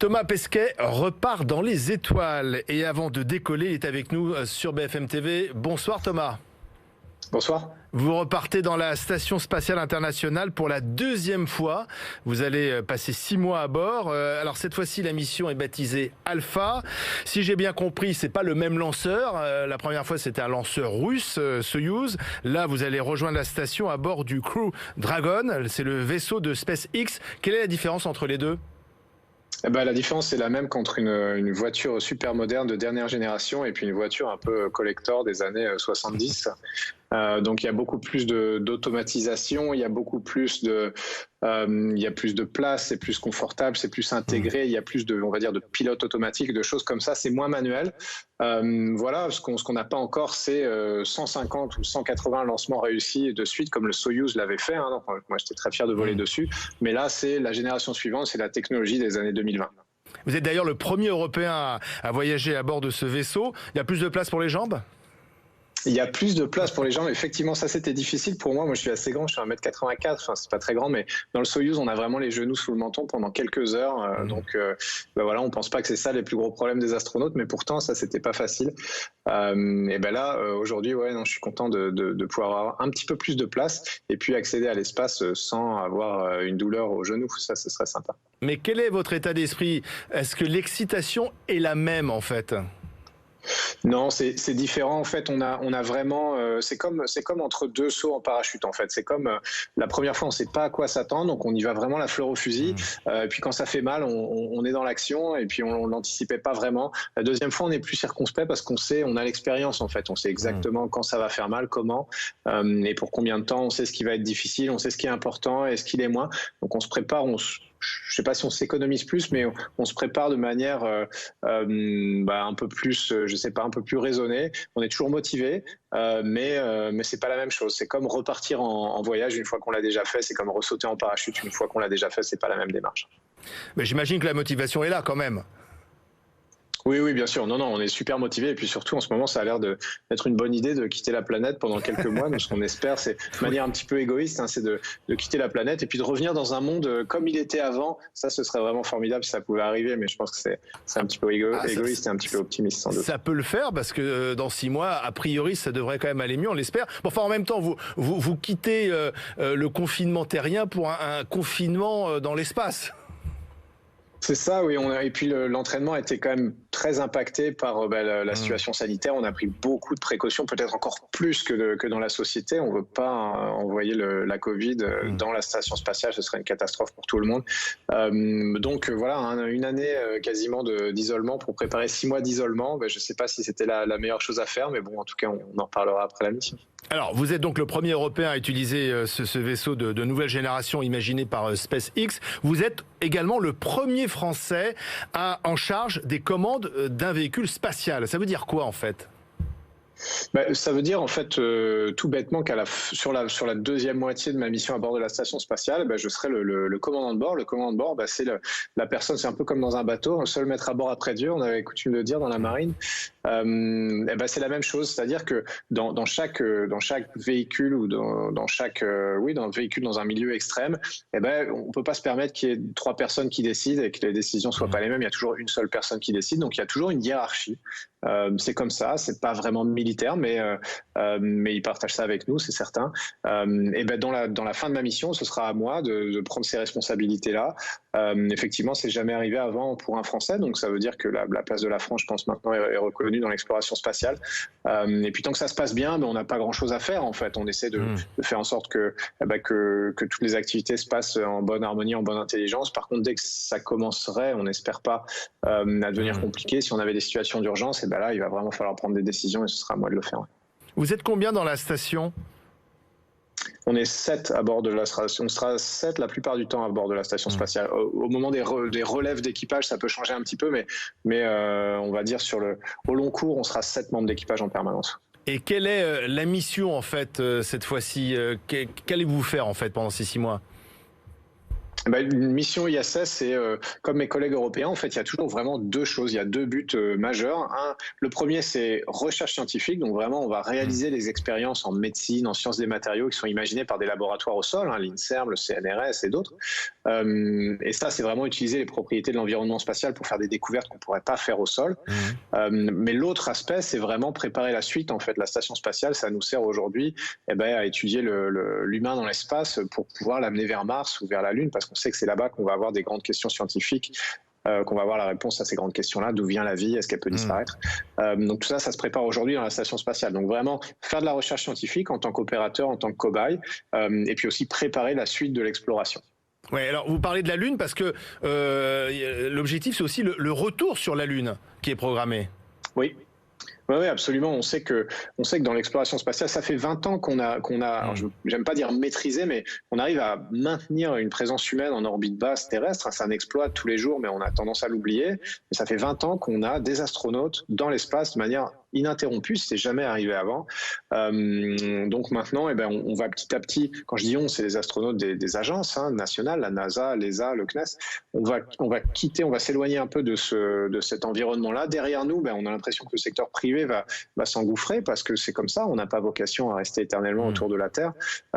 Thomas Pesquet repart dans les étoiles et avant de décoller, il est avec nous sur BFM TV. Bonsoir Thomas. Bonsoir. Vous repartez dans la Station Spatiale Internationale pour la deuxième fois. Vous allez passer 6 mois à bord. Alors cette fois-ci, la mission est baptisée Alpha. Si j'ai bien compris, c'est pas le même lanceur. La première fois, c'était un lanceur russe, Soyouz. Là, vous allez rejoindre la station à bord du Crew Dragon. C'est le vaisseau de SpaceX. Quelle est la différence entre les deux ? La différence est la même qu'entre une voiture super moderne de dernière génération et puis une voiture un peu collector des années 70. Donc il y a beaucoup plus d'automatisation, il y a beaucoup plus il y a plus de place, c'est plus confortable, c'est plus intégré, il y a plus de, on va dire, de pilotes automatiques, de choses comme ça, c'est moins manuel. Voilà, ce qu'on n'a pas encore, c'est 150 ou 180 lancements réussis de suite, comme le Soyouz l'avait fait. Donc, moi, j'étais très fier de voler dessus. Mais là, c'est la génération suivante, c'est la technologie des années 2020. Vous êtes d'ailleurs le premier Européen à voyager à bord de ce vaisseau. Il y a plus de place pour les jambes ? Il y a plus de place pour les jambes. Effectivement, ça, c'était difficile pour moi. Moi, je suis assez grand, je suis 1m84. Enfin, c'est pas très grand, mais dans le Soyouz, on a vraiment les genoux sous le menton pendant quelques heures. Donc, voilà, on pense pas que c'est ça les plus gros problèmes des astronautes, mais pourtant, ça, c'était pas facile. Aujourd'hui, ouais, non, je suis content de pouvoir avoir un petit peu plus de place et puis accéder à l'espace sans avoir une douleur au genou. Ça, ce serait sympa. Mais quel est votre état d'esprit ? Est-ce que l'excitation est la même, en fait ? Non, c'est différent. En fait, on a vraiment, c'est comme entre deux sauts en parachute. En fait, c'est comme la première fois, on ne sait pas à quoi s'attendre, donc on y va vraiment la fleur au fusil. Et puis quand ça fait mal, on est dans l'action et puis on l'anticipait pas vraiment. La deuxième fois, on est plus circonspect parce on a l'expérience en fait. On sait exactement quand ça va faire mal, comment et pour combien de temps. On sait ce qui va être difficile, on sait ce qui est important et ce qui l'est moins. Donc on se prépare. Je ne sais pas si on s'économise plus, mais on se prépare de manière un peu plus, je sais pas, un peu plus raisonnée. On est toujours motivé, mais c'est pas la même chose. C'est comme repartir en voyage une fois qu'on l'a déjà fait. C'est comme ressauter en parachute une fois qu'on l'a déjà fait. C'est pas la même démarche. Mais j'imagine que la motivation est là quand même. Oui, bien sûr. Non, on est super motivé et puis surtout en ce moment, ça a l'air d'être une bonne idée de quitter la planète pendant quelques mois. Donc, ce qu'on espère, c'est de manière un petit peu égoïste, c'est de quitter la planète et puis de revenir dans un monde comme il était avant. Ça, ce serait vraiment formidable si ça pouvait arriver, mais je pense que c'est un petit peu égoïste et un petit peu optimiste sans doute. Ça peut le faire parce que dans 6 mois, a priori, ça devrait quand même aller mieux, on l'espère. Bon, enfin, en même temps, vous quittez le confinement terrien pour un confinement dans l'espace. C'est ça, oui. Et puis l'entraînement a été quand même très impacté par la situation sanitaire. On a pris beaucoup de précautions, peut-être encore plus que dans la société. On ne veut pas envoyer la Covid dans la station spatiale, ce serait une catastrophe pour tout le monde. Donc voilà, une année quasiment d'isolement pour préparer 6 mois d'isolement. Je ne sais pas si c'était la meilleure chose à faire, mais bon, en tout cas, on en reparlera après la mission. Alors, vous êtes donc le premier Européen à utiliser ce vaisseau de nouvelle génération imaginé par SpaceX. Vous êtes également le premier Français en charge des commandes d'un véhicule spatial. Ça veut dire quoi en fait ? Ça veut dire en fait tout bêtement sur la deuxième moitié de ma mission à bord de la station spatiale, je serai le commandant de bord. Le commandant de bord, c'est la personne, c'est un peu comme dans un bateau, un seul maître à bord après Dieu, on avait coutume de dire dans la marine. C'est la même chose, c'est-à-dire que dans chaque véhicule ou dans le véhicule dans un milieu extrême, on peut pas se permettre qu'il y ait 3 personnes qui décident et que les décisions soient pas les mêmes. Il y a toujours une seule personne qui décide, donc il y a toujours une hiérarchie. C'est comme ça, c'est pas vraiment militaire, mais ils partagent ça avec nous, c'est certain. Dans la fin de ma mission, ce sera à moi de prendre ces responsabilités-là. Effectivement, c'est jamais arrivé avant pour un Français, donc ça veut dire que la place de la France, je pense maintenant, est reconnue dans l'exploration spatiale. Et puis tant que ça se passe bien, on n'a pas grand-chose à faire en fait. On essaie de faire en sorte que toutes les activités se passent en bonne harmonie, en bonne intelligence. Par contre, dès que ça commencerait, on n'espère pas à devenir compliqué. Si on avait des situations d'urgence, là, il va vraiment falloir prendre des décisions et ce sera à moi de le faire. Vous êtes combien dans la station ? On est 7 à bord de la station. On sera 7 la plupart du temps à bord de la station spatiale. Au moment des relèves d'équipage, ça peut changer un petit peu, mais on va dire au long cours, on sera 7 membres d'équipage en permanence. Et quelle est la mission en fait cette fois-ci ? Qu'allez-vous faire en fait pendant ces 6 mois ? Une mission ISS, c'est comme mes collègues européens, en fait, il y a toujours vraiment deux choses, il y a deux buts majeurs. Le premier, c'est recherche scientifique, donc vraiment, on va réaliser les expériences en médecine, en sciences des matériaux qui sont imaginées par des laboratoires au sol, l'INSERM, le CNRS et d'autres. Et ça, c'est vraiment utiliser les propriétés de l'environnement spatial pour faire des découvertes qu'on ne pourrait pas faire au sol. Mais l'autre aspect, c'est vraiment préparer la suite. En fait, la station spatiale, ça nous sert aujourd'hui à étudier l'humain dans l'espace pour pouvoir l'amener vers Mars ou vers la Lune, parce qu'on sait que c'est là-bas qu'on va avoir des grandes questions scientifiques, qu'on va avoir la réponse à ces grandes questions-là. D'où vient la vie? Est-ce qu'elle peut disparaître? Donc tout ça, ça se prépare aujourd'hui dans la station spatiale. Donc vraiment, faire de la recherche scientifique en tant qu'opérateur, en tant que cobaye, et puis aussi préparer la suite de l'exploration. Ouais, alors vous parlez de la Lune parce que l'objectif, c'est aussi le retour sur la Lune qui est programmé. Oui. Oui, absolument. On sait que dans l'exploration spatiale, ça fait 20 ans qu'on a j'aime pas dire maîtrisé, mais on arrive à maintenir une présence humaine en orbite basse terrestre. C'est un exploit tous les jours, mais on a tendance à l'oublier. Mais ça fait 20 ans qu'on a des astronautes dans l'espace de manière ininterrompue, c'était jamais arrivé avant. Donc maintenant, on va petit à petit, quand je dis on, c'est les astronautes des agences nationales, la NASA, l'ESA, le CNES, on va s'éloigner un peu de cet environnement-là. Derrière nous, on a l'impression que le secteur privé va s'engouffrer parce que c'est comme ça, on n'a pas vocation à rester éternellement autour de la Terre.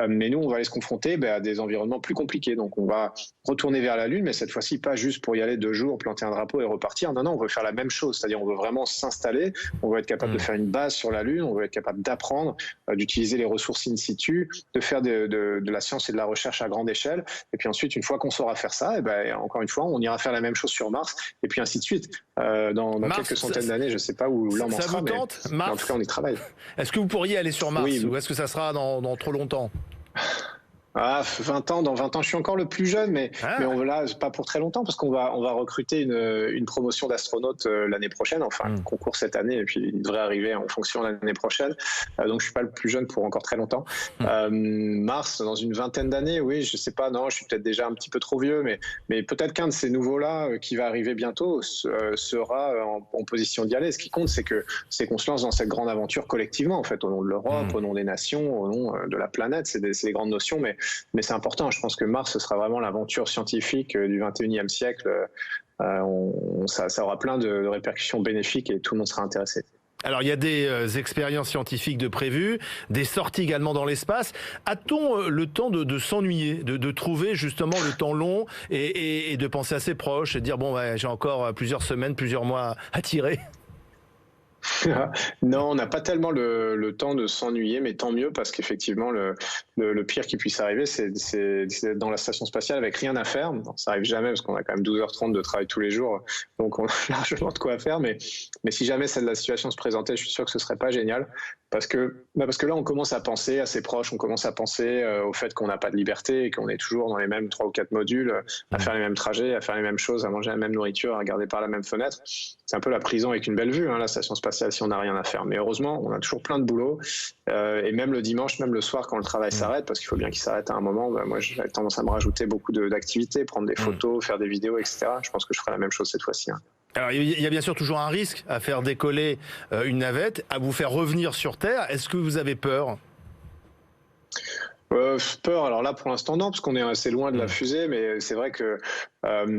Mais nous, on va aller se confronter à des environnements plus compliqués. Donc on va retourner vers la Lune, mais cette fois-ci, pas juste pour y aller 2 jours, planter un drapeau et repartir. Non, on veut faire la même chose, c'est-à-dire on veut vraiment s'installer, on veut être capable de faire une base sur la Lune, on veut être capable d'apprendre, d'utiliser les ressources in situ, de faire de la science et de la recherche à grande échelle. Et puis ensuite, une fois qu'on saura faire ça, encore une fois, on ira faire la même chose sur Mars, et puis ainsi de suite. Dans Mars, quelques centaines d'années, je ne sais pas où l'homme en sera, mais en tout cas, on y travaille. Est-ce que vous pourriez aller sur Mars, ou est-ce que ça sera dans trop longtemps? 20 ans, dans 20 ans, je suis encore le plus jeune, mais là, pas pour très longtemps, parce qu'on va recruter une promotion d'astronaute l'année prochaine, enfin, un concours cette année, et puis il devrait arriver en fonction l'année prochaine. Donc, je suis pas le plus jeune pour encore très longtemps. Mars, dans une vingtaine d'années, oui, je sais pas, non, je suis peut-être déjà un petit peu trop vieux, mais peut-être qu'un de ces nouveaux-là, qui va arriver bientôt, sera en position d'y aller. Ce qui compte, c'est qu'on se lance dans cette grande aventure collectivement, en fait, au nom de l'Europe, au nom des nations, au nom de la planète. C'est des grandes notions, mais c'est important. Je pense que Mars, ce sera vraiment l'aventure scientifique du 21e siècle. Ça aura plein de répercussions bénéfiques et tout le monde sera intéressé. Alors il y a des expériences scientifiques de prévues, des sorties également dans l'espace. A-t-on le temps de s'ennuyer, de trouver justement le temps long et de penser à ses proches et de dire j'ai encore plusieurs semaines, plusieurs mois à tirer? Non, on n'a pas tellement le temps de s'ennuyer, mais tant mieux, parce qu'effectivement, le pire qui puisse arriver, c'est d'être dans la station spatiale avec rien à faire. Bon, ça arrive jamais, parce qu'on a quand même 12h30 de travail tous les jours, donc on a largement de quoi faire, mais si jamais la situation se présentait, je suis sûr que ce serait pas génial, parce que là, on commence à penser à ses proches, on commence à penser au fait qu'on n'a pas de liberté et qu'on est toujours dans les mêmes 3 ou 4 modules, à faire les mêmes trajets, à faire les mêmes choses, à manger la même nourriture, à regarder par la même fenêtre. C'est un peu la prison avec une belle vue, la station spatiale, si on n'a rien à faire. Mais heureusement, on a toujours plein de boulot. Et même le dimanche, même le soir, quand le travail s'arrête, parce qu'il faut bien qu'il s'arrête à un moment, moi, j'ai tendance à me rajouter beaucoup d'activités, prendre des photos, faire des vidéos, etc. Je pense que je ferai la même chose cette fois-ci. Alors, il y a bien sûr toujours un risque à faire décoller une navette, à vous faire revenir sur Terre. Est-ce que vous avez peur ? Peur, alors là pour l'instant non, parce qu'on est assez loin de la fusée, mais c'est vrai que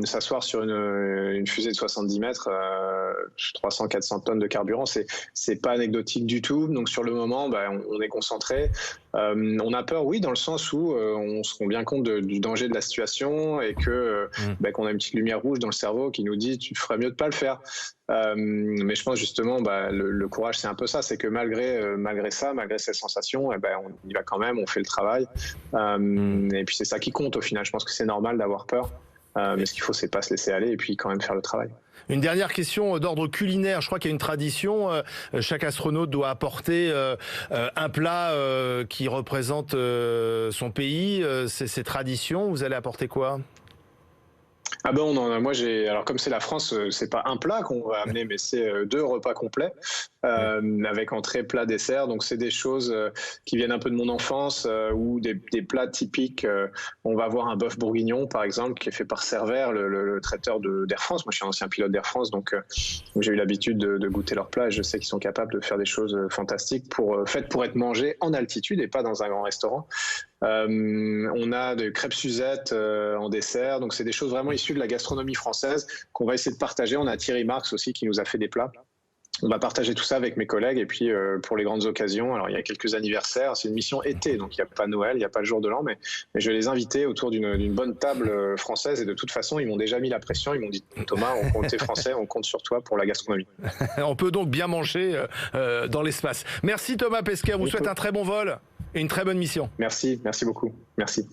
s'asseoir sur une fusée de 70 mètres, 300-400 tonnes de carburant, c'est pas anecdotique du tout. Donc sur le moment, on est concentré. On a peur, oui, dans le sens où on se rend bien compte du danger de la situation et qu'on a une petite lumière rouge dans le cerveau qui nous dit tu ferais mieux de pas le faire. Mais je pense justement, le courage, c'est un peu ça, c'est que malgré ça, malgré ces sensations, on y va quand même, on fait le travail. Et puis c'est ça qui compte au final. Je pense que c'est normal d'avoir peur. Mais ce qu'il faut, c'est pas se laisser aller et puis quand même faire le travail. Une dernière question d'ordre culinaire. Je crois qu'il y a une tradition. Chaque astronaute doit apporter un plat qui représente son pays. Ces traditions, vous allez apporter quoi ? Alors comme c'est la France, c'est pas un plat qu'on va amener, mais c'est 2 repas complets avec entrée, plat, dessert. Donc c'est des choses qui viennent un peu de mon enfance ou des plats typiques. On va avoir un bœuf bourguignon par exemple qui est fait par Cervère, le traiteur d'Air France. Moi je suis un ancien pilote d'Air France, donc j'ai eu l'habitude de goûter leurs plats. Et je sais qu'ils sont capables de faire des choses fantastiques faites pour être mangées en altitude et pas dans un grand restaurant. On a des crêpes Suzette en dessert. Donc, c'est des choses vraiment issues de la gastronomie française qu'on va essayer de partager. On a Thierry Marx aussi qui nous a fait des plats. On va partager tout ça avec mes collègues. Et puis, pour les grandes occasions, alors il y a quelques anniversaires. C'est une mission été, donc il n'y a pas Noël, il n'y a pas le jour de l'an. Mais je vais les inviter autour d'une bonne table française. Et de toute façon, ils m'ont déjà mis la pression. Ils m'ont dit, Thomas, t'es français, on compte sur toi pour la gastronomie. On peut donc bien manger dans l'espace. Merci Thomas Pesquet, on vous souhaite un très bon vol et une très bonne mission. Merci beaucoup. Merci.